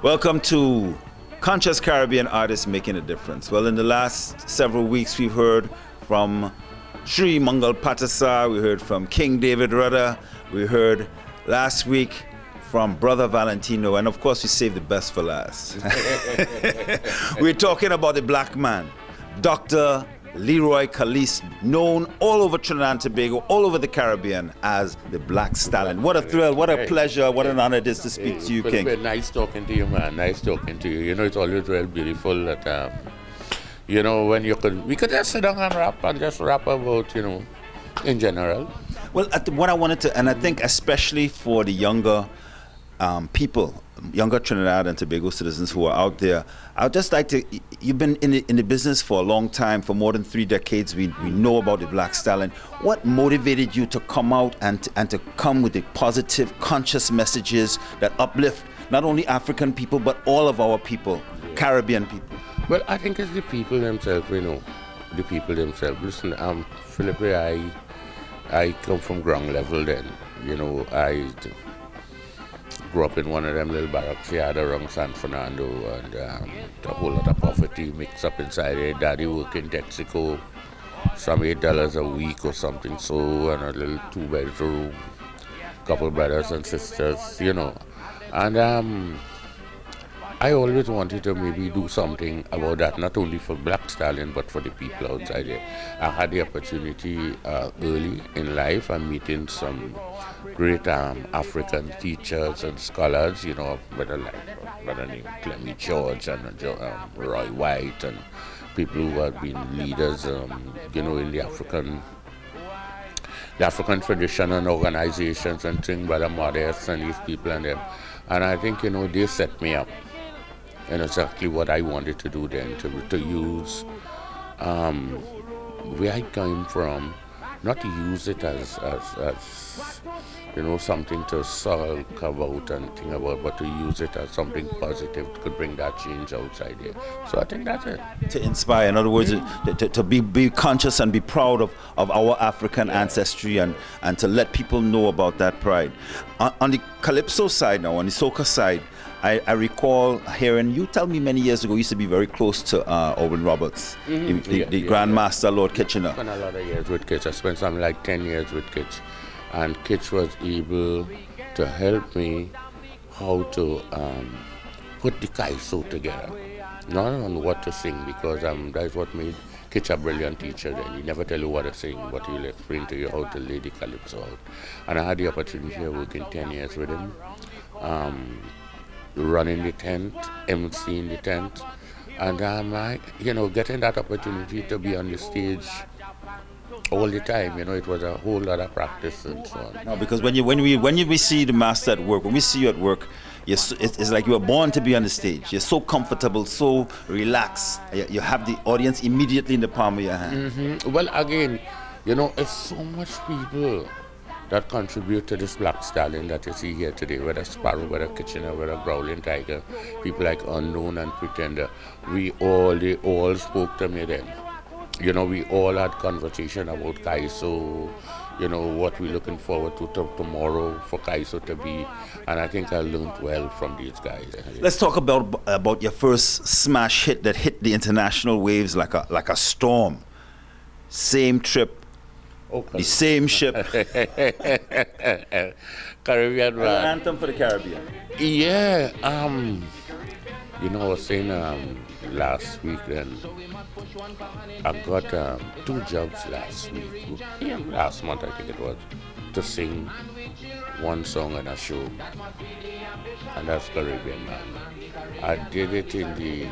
Welcome to Conscious Caribbean Artists Making a Difference. Well, in the last several weeks, we've heard from Sri Mangal Patasar, we heard from King David Rudder, we heard last week from Brother Valentino, and of course we saved the best for last. We're talking about the black man, Dr. Leroy Calise, known all over Trinidad and Tobago, all over the Caribbean as the Black Stalin. What a thrill, what a pleasure, what an honor it is to speak to you, King. Felipe, nice talking to you, man. Nice talking to you. You know, it's always real beautiful that, you know, when we could just sit down and rap about, you know, in general. Well, what I wanted to, and I think especially for the younger people, younger Trinidad and Tobago citizens who are out there, I'd just like to, you've been in the business for a long time, for more than 3 decades. We know about the Black Stalin. What motivated you to come out and to come with the positive, conscious messages that uplift not only African people, but all of our people, Caribbean people? Well, I think it's the people themselves, you know, the people themselves. Listen, Felipe, I come from ground level then, you know, I grew up in one of them little barracks here around San Fernando, and a whole lot of poverty mixed up inside there. Daddy worked in Texaco, some $8 a week or something, so, and a little 2-bedroom, couple brothers and sisters, you know. And I always wanted to maybe do something about that, not only for Black Stalin, but for the people outside there. I had the opportunity early in life. I'm meeting some great African teachers and scholars, you know, by the name Clemmy George and Roy White, and people who have been leaders, you know, in the African tradition and organizations and things, Brother Modest and these people and them. And I think, you know, they set me up. And exactly what I wanted to do then, to use where I came from, not to use it as you know, something to sulk about and think about, but to use it as something positive that could bring that change outside here. So I think that's it. To inspire, in other words, to be conscious and be proud of our African ancestry, and to let people know about that pride. On the Calypso side now, on the soca side, I recall hearing you tell me many years ago you used to be very close to Owen Roberts, the Grandmaster Lord Kitchener. I spent a lot of years with Kitch. I spent something like 10 years with Kitch. And Kitch was able to help me how to put the Kaiso together. Not on what to sing, because that's what made Kitch a brilliant teacher then. He never tell you what to sing, but he'll explain to you how to lay the Calypso out. And I had the opportunity of working 10 years with him. Running the tent, emceeing the tent, and you know, getting that opportunity to be on the stage all the time, you know, it was a whole lot of practice and so on. No, because when we see the master at work, when we see you at work, it's like you were born to be on the stage. You're so comfortable, so relaxed. You have the audience immediately in the palm of your hand. Mm-hmm. Well, again, you know, it's so much people that contribute to this Black Stalin that you see here today, whether Sparrow, whether Kitchener, whether Growling Tiger, people like Unknown and Pretender. They all spoke to me then. You know, we all had conversation about Kaiso, you know, what we're looking forward to tomorrow for Kaiso to be, and I think I learned well from these guys. Let's talk about your first smash hit that hit the international waves like a storm. Same trip. The same ship. Caribbean man. An anthem for the Caribbean. Yeah. You know, I was saying last week then, I got 2 jobs last week. Yeah, last month I think it was, to sing one song on a show. And that's Caribbean Man. I did it in the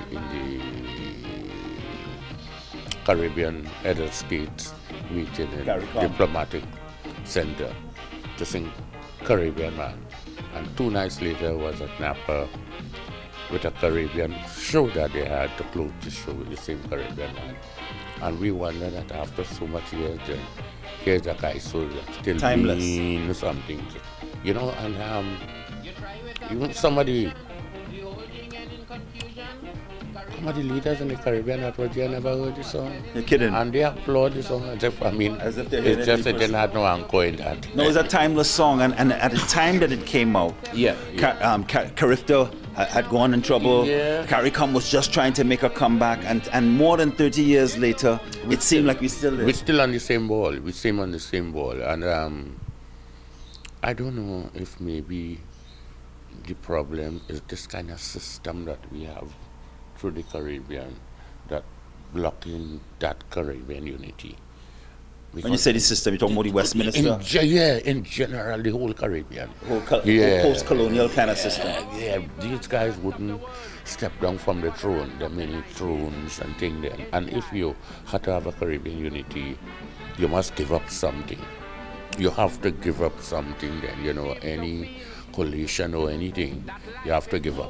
Caribbean Head of States meeting in Diplomatic Center to sing Caribbean Man. And 2 nights later was at Napa with a Caribbean show that they had to close the show with the same Caribbean Man. And we wondered that after so much years, here's a guy so still timeless, means something, you know. And even some of the leaders in the Caribbean that were there never heard the song. You're kidding. And they applaud the song as if, it's just that they had no anchor in that. No, it's a timeless song, and at the time that it came out, Carifta had gone in trouble. Yeah. CARICOM was just trying to make a comeback, and more than 30 years later, it seemed like we still We're still on the same ball. We're still on the same ball. And I don't know if maybe the problem is this kind of system that we have through the Caribbean that blocking that Caribbean unity. When you say the system, you're talking about the Westminster? In general, the whole Caribbean. Whole post-colonial kind of system. Yeah, these guys wouldn't step down from the throne, the many thrones and things there. And if you had to have a Caribbean unity, you must give up something. You have to give up something then, you know, any coalition or anything, you have to give up.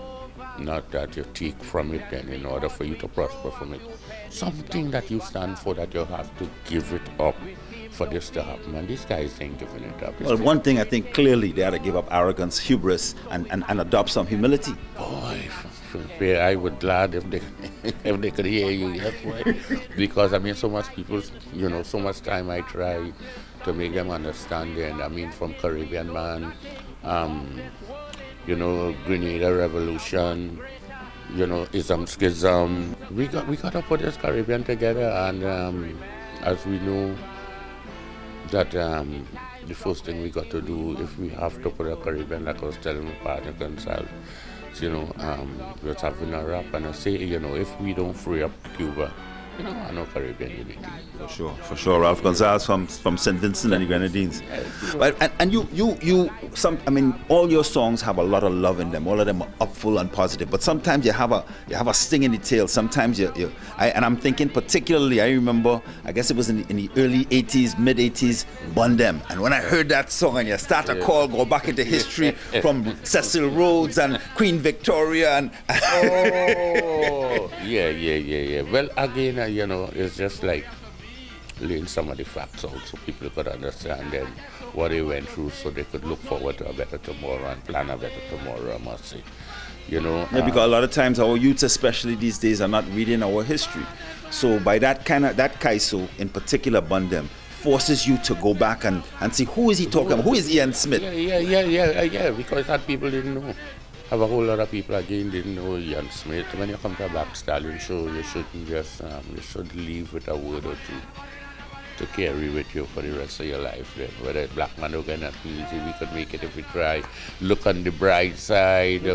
Not that you take from it then in order for you to prosper from it. Something that you stand for, that you have to give it up for this to happen. And these guys ain't giving it up. Well, one thing I think clearly they had to give up arrogance, hubris, and adopt some humility. Boy, Felipe, I would glad if they if they could hear you, yes, boy. Because I mean, so much people, you know, so much time I try to make them understand. And I mean, from Caribbean man, you know, Grenada Revolution, you know, ism, schism. We got to put this Caribbean together, and as we know that the first thing we got to do, if we have to put a Caribbean, like I was telling my partner Gonzalo, you know, we're having a rap, and I say, you know, if we don't free up Cuba, you know, I know Caribbean unity. For sure. Ralph Gonzalez from St. Vincent and the Grenadines. But and I mean, all your songs have a lot of love in them. All of them are upful and positive. But sometimes you have a sting in the tail. Sometimes and I'm thinking particularly, I remember, I guess it was in the early 80s, mid 80s, Bundem. And when I heard that song, and you start a call, go back into history from Cecil Rhodes and Queen Victoria and yeah. Well, again, you know, it's just like laying some of the facts out so people could understand them, what they went through, so they could look forward to a better tomorrow and plan a better tomorrow, I must say. You know, yeah, because a lot of times our youths, especially these days, are not reading our history. So by that Kaiso, in particular Bundem, forces you to go back and see who is he talking about, who is Ian Smith? Yeah, because that people didn't know. Have a whole lot of people again didn't know Ian Smith. When you come to a Black Stalin show, you shouldn't just, you should leave with a word or two to carry with you for the rest of your life. Then. Whether it's black man or not easy, we could make it if we try. Look on the bright side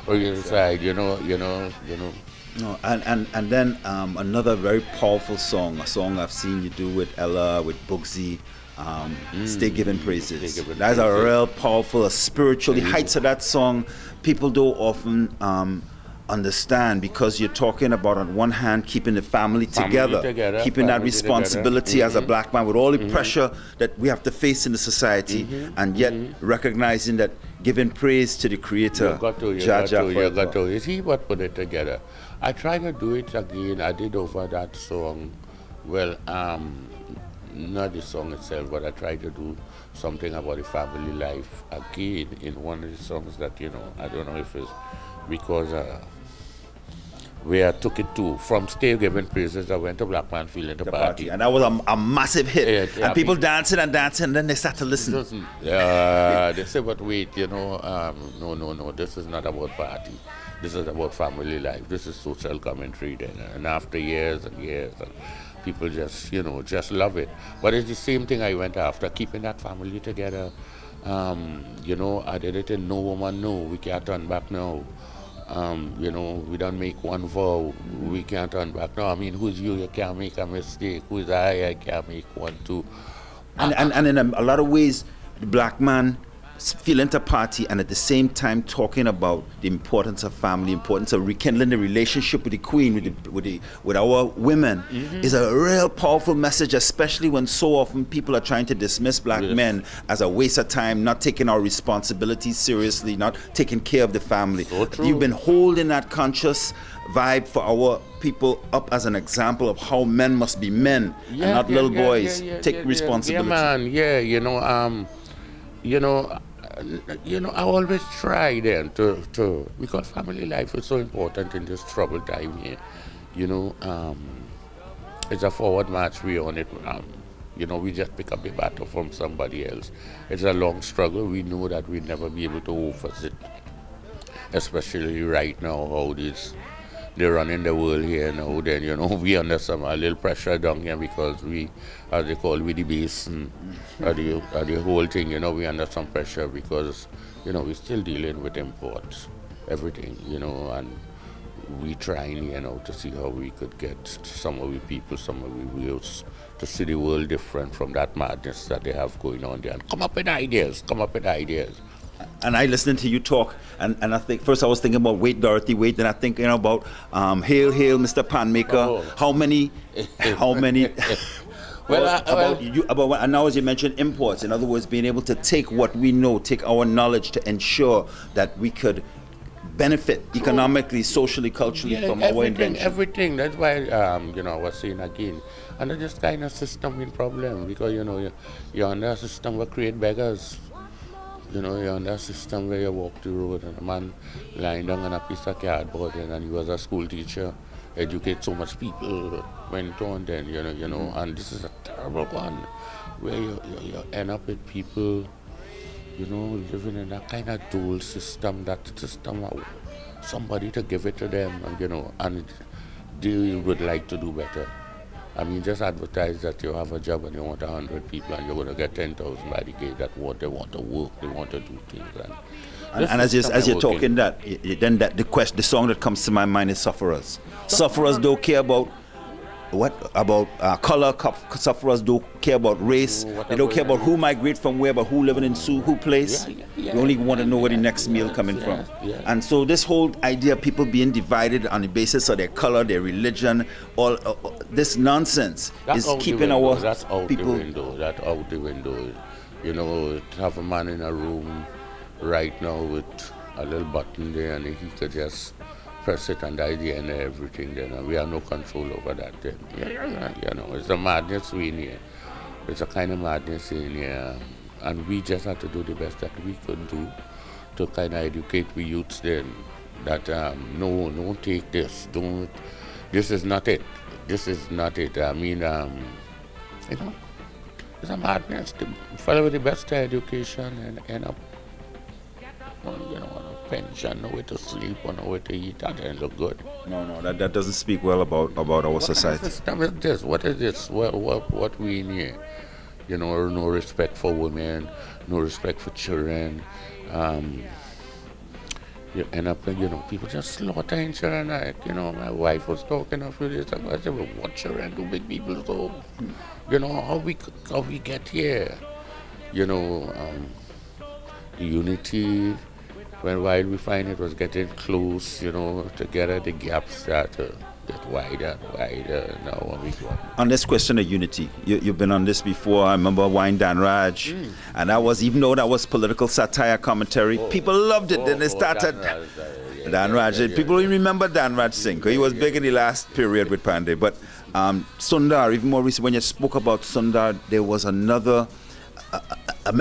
or your side, you know. No, and then another very powerful song, a song I've seen you do with Ella, with Bugsy. Stay Giving Praises. That's a real powerful, spiritually heights of that song. People don't often understand, because you're talking about, on one hand, keeping the family together, keeping that responsibility as a black man with all the pressure that we have to face in the society, and yet recognizing that giving praise to the Creator. You got to. Is he what put it together? I tried to do it again. I did over that song. Well, not the song itself, but I tried to do something about the family life again in one of the songs that, you know, I don't know if it's because where I took it to, from Stay Giving Praises, I went to Black Man Feeling the Party. And that was a massive hit. And people dancing, and then they start to listen. They say, but wait, you know, no, this is not about party. This is about family life. This is social commentary then. And after years and years, people just, you know, just love it. But it's the same thing I went after, keeping that family together. You know, I did it in No Woman No, we can't turn back now. You know, we don't make one vow, we can't turn back now. I mean, who's you can't make a mistake. Who's I can't make one too. And in a lot of ways, the black man feeling to party, and at the same time talking about the importance of family, importance of rekindling the relationship with the Queen, with our women, is a real powerful message, especially when so often people are trying to dismiss black men as a waste of time, not taking our responsibilities seriously, not taking care of the family. You've been holding that conscious vibe for our people up as an example of how men must be men and not little boys. Take responsibility. Yeah, man. You know, I always try then to because family life is so important in this troubled time here. You know, it's a forward march we on it. You know, we just pick up the battle from somebody else. It's a long struggle. We know that we'll never be able to oversee it. especially right now, how they're running the world here now. Then we under a little pressure down here because we, as they call, we the base and the whole thing. We under some pressure because we're still dealing with imports, everything. And we trying to see how we could get some of the people, some of the youths to see the world different from that madness that they have going on there, and come up with ideas. And I listening to you talk, and I think first I was thinking about Wait Dorothy Wait, then I think about Hail Hail Mr. Panmaker. Oh. How many? And now as you mentioned imports, in other words, being able to take what we know, take our knowledge to ensure that we could benefit economically, socially, culturally from our invention. Everything. That's why I was saying again, under this kind of system in problem, because you're under a system that create beggars. You're under a system where you walk the road and a man lying down on a piece of cardboard, and he was a school teacher, educate so much people, went on then, and this is a terrible one, where you end up with people, living in that kind of dual system, that system of somebody to give it to them, and they would like to do better. I mean, just advertise that you have a job and you want 100 people and you're going to get 10,000 by the gate that they want to work, they want to do things. And as you're talking that, then the song that comes to my mind is Sufferers. Sufferers don't care about color. Sufferers don't care about race. They don't care about who migrate from where, but who living in who place. We only want to know where the next meal coming from. And so this whole idea of people being divided on the basis of their color, their religion, all this nonsense is keeping our people. That's out the window. To have a man in a room right now with a little button there and he could just press it and the idea and everything, then we have no control over that. Then. It's a madness in here. It's a kind of madness in here. And we just have to do the best that we could do to kind of educate the youths then that no, don't take this. This is not it. This is not it. I mean, it's a madness to follow the best education and end up on a pension, nowhere to sleep, or nowhere to eat. That doesn't look good. No, that doesn't speak well about our society. What system is this? What is this? What we in here? No respect for women, no respect for children. You end up, people just slaughtering children. My wife was talking a few days ago. I said, well, what children do big people so? How we get here? The unity. While we find it was getting close, together the gaps start to get wider and wider. Now we go. On this question of unity, you've been on this before. I remember Wine Dan Raj, and that was, even though that was political satire commentary, people loved it. Then they started. Dan Raj, people remember Dan Raj Singh. He was big in the last period with Pandey. But Sundar, even more recent, when you spoke about Sundar, there was another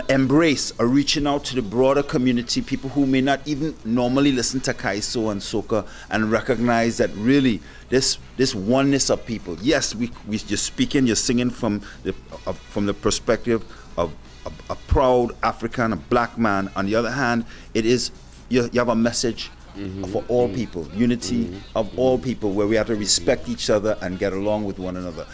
embrace, a reaching out to the broader community, people who may not even normally listen to Kaiso and Soca, and recognize that really this oneness of people. Yes, you're speaking, you're singing from the perspective of a proud African, a black man. On the other hand, it is you have a message for all people, unity of all people, where we have to respect each other and get along with one another.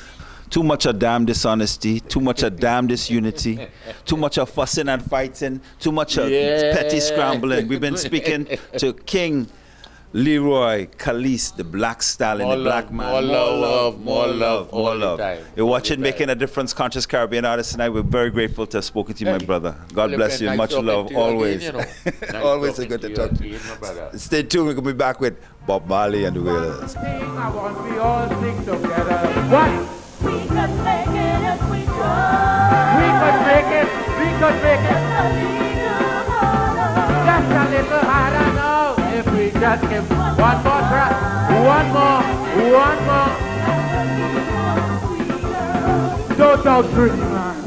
Too much of damn dishonesty, too much of damn disunity, too much of fussing and fighting, too much of petty scrambling. We've been speaking to King Leroy Khalees, the Black Stalin, the black man. More love. You're watching Making a Difference, Conscious Caribbean Artist tonight. We're very grateful to have spoken to you, my brother. God bless you. Much love, always. Always a good to talk to you. Stay tuned. We're going to be back with Bob Marley and the Wailers. I want we all sing together. What? We could make it if we try. We could make it. Just a little harder now. If we just give one more try. One more. Don't out, man.